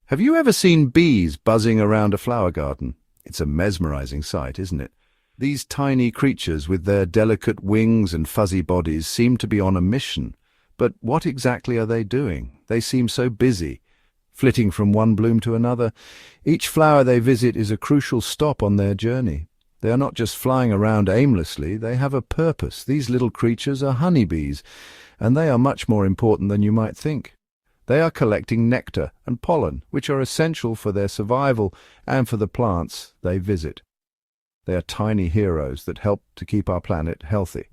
Have you ever seen bees buzzing around a flower garden? It's a mesmerizing sight, isn't it? These tiny creatures with their delicate wings and fuzzy bodies seem to be on a mission. But what exactly are they doing? They seem so busy, flitting from one bloom to another. Each flower they visit is a crucial stop on their journey. They are not just flying around aimlessly, they have a purpose. These little creatures are honeybees, and they are much more important than you might think. They are collecting nectar and pollen, which are essential for their survival and for the plants they visit. They are tiny heroes that help to keep our planet healthy.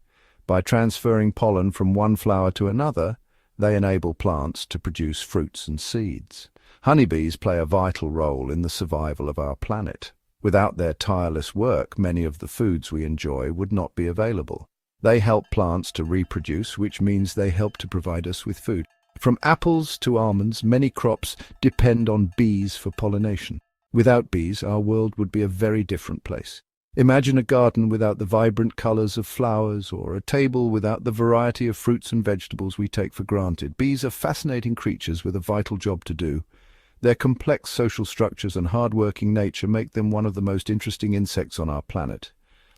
By transferring pollen from one flower to another, they enable plants to produce fruits and seeds. Honeybees play a vital role in the survival of our planet. Without their tireless work, many of the foods we enjoy would not be available. They help plants to reproduce, which means they help to provide us with food. From apples to almonds, many crops depend on bees for pollination. Without bees, our world would be a very different place. Imagine a garden without the vibrant colors of flowers, or a table without the variety of fruits and vegetables we take for granted. Bees are fascinating creatures with a vital job to do. Their complex social structures and hard-working nature make them one of the most interesting insects on our planet.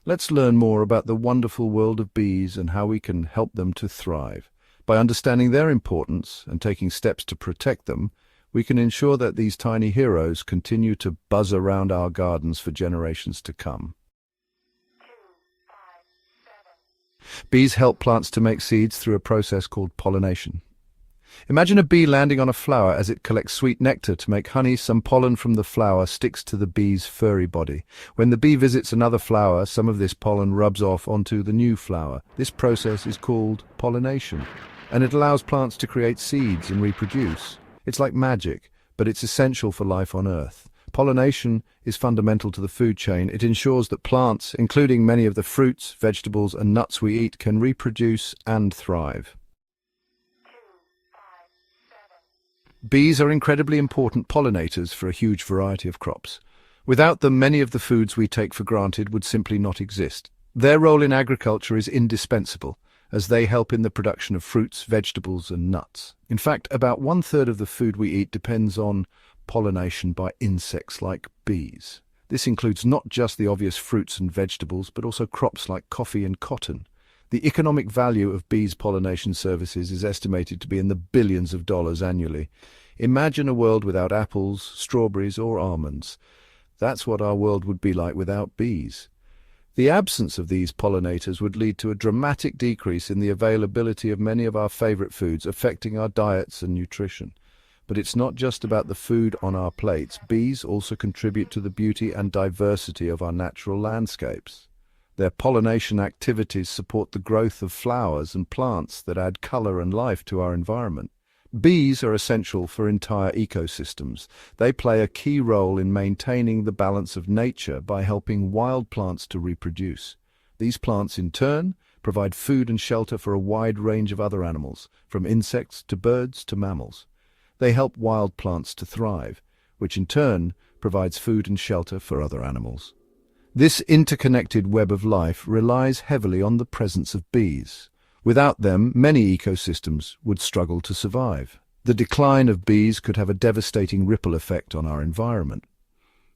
Let's learn more about the wonderful world of bees and how we can help them to thrive. By understanding their importance and taking steps to protect them, we can ensure that these tiny heroes continue to buzz around our gardens for generations to come. Bees help plants to make seeds through a process called pollination. Imagine a bee landing on a flower. As it collects sweet nectar to make honey, some pollen from the flower sticks to the bee's furry body. When the bee visits another flower, some of this pollen rubs off onto the new flower. This process is called pollination, and it allows plants to create seeds and reproduce. It's like magic, but it's essential for life on Earth. Pollination is fundamental to the food chain. It ensures that plants, including many of the fruits, vegetables, and nuts we eat, can reproduce and thrive. Bees are incredibly important pollinators for a huge variety of crops. Without them, many of the foods we take for granted would simply not exist. Their role in agriculture is indispensable, as they help in the production of fruits, vegetables, and nuts. In fact, about 1/3 of the food we eat depends on pollination by insects like bees. This includes not just the obvious fruits and vegetables, but also crops like coffee and cotton. The economic value of bees' pollination services is estimated to be in the billions of dollars annually. Imagine a world without apples, strawberries, or almonds. That's what our world would be like without bees. The absence of these pollinators would lead to a dramatic decrease in the availability of many of our favorite foods, affecting our diets and nutrition. But it's not just about the food on our plates. Bees also contribute to the beauty and diversity of our natural landscapes. Their pollination activities support the growth of flowers and plants that add color and life to our environment. Bees are essential for entire ecosystems. They play a key role in maintaining the balance of nature by helping wild plants to reproduce. These plants, in turn, provide food and shelter for a wide range of other animals, from insects to birds to mammals. They help wild plants to thrive, which in turn provides food and shelter for other animals. This interconnected web of life relies heavily on the presence of bees. Without them, many ecosystems would struggle to survive. The decline of bees could have a devastating ripple effect on our environment.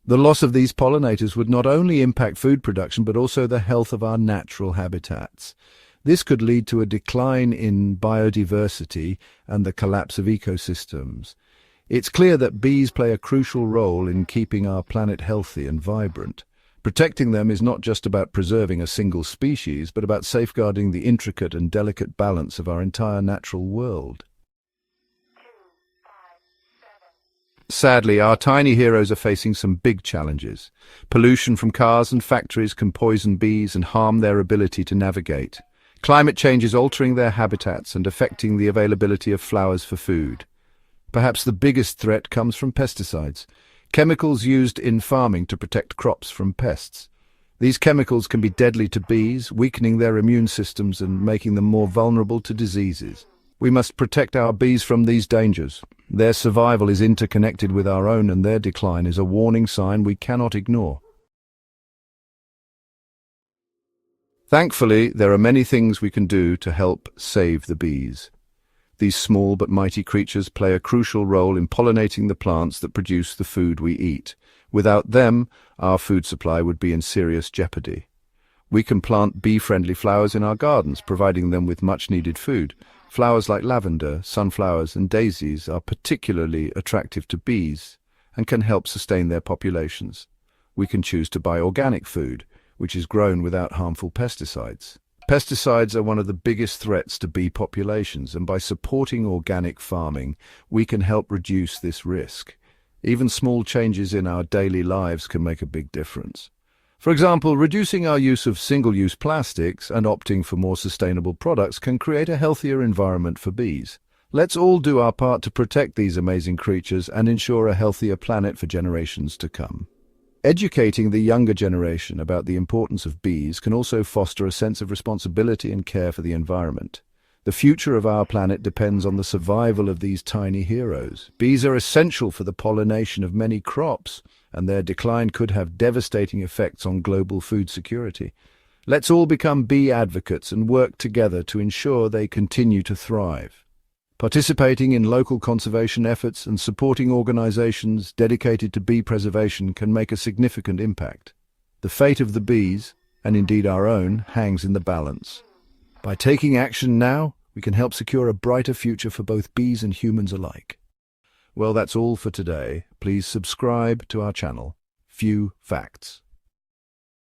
The loss of these pollinators would not only impact food production, but also the health of our natural habitats. This could lead to a decline in biodiversity and the collapse of ecosystems. It's clear that bees play a crucial role in keeping our planet healthy and vibrant. Protecting them is not just about preserving a single species, but about safeguarding the intricate and delicate balance of our entire natural world. Sadly, our tiny heroes are facing some big challenges. Pollution from cars and factories can poison bees and harm their ability to navigate. Climate change is altering their habitats and affecting the availability of flowers for food. Perhaps the biggest threat comes from pesticides, chemicals used in farming to protect crops from pests. These chemicals can be deadly to bees, weakening their immune systems and making them more vulnerable to diseases. We must protect our bees from these dangers. Their survival is interconnected with our own, and their decline is a warning sign we cannot ignore. Thankfully, there are many things we can do to help save the bees. These small but mighty creatures play a crucial role in pollinating the plants that produce the food we eat. Without them, our food supply would be in serious jeopardy. We can plant bee-friendly flowers in our gardens, providing them with much-needed food. Flowers like lavender, sunflowers, and daisies are particularly attractive to bees and can help sustain their populations. We can choose to buy organic food, which is grown without harmful pesticides. Pesticides are one of the biggest threats to bee populations, and by supporting organic farming, we can help reduce this risk. Even small changes in our daily lives can make a big difference. For example, reducing our use of single-use plastics and opting for more sustainable products can create a healthier environment for bees. Let's all do our part to protect these amazing creatures and ensure a healthier planet for generations to come. Educating the younger generation about the importance of bees can also foster a sense of responsibility and care for the environment. The future of our planet depends on the survival of these tiny heroes. Bees are essential for the pollination of many crops, and their decline could have devastating effects on global food security. Let's all become bee advocates and work together to ensure they continue to thrive. Participating in local conservation efforts and supporting organizations dedicated to bee preservation can make a significant impact. The fate of the bees, and indeed our own, hangs in the balance. By taking action now, we can help secure a brighter future for both bees and humans alike. Well, that's all for today. Please subscribe to our channel. Few Facts.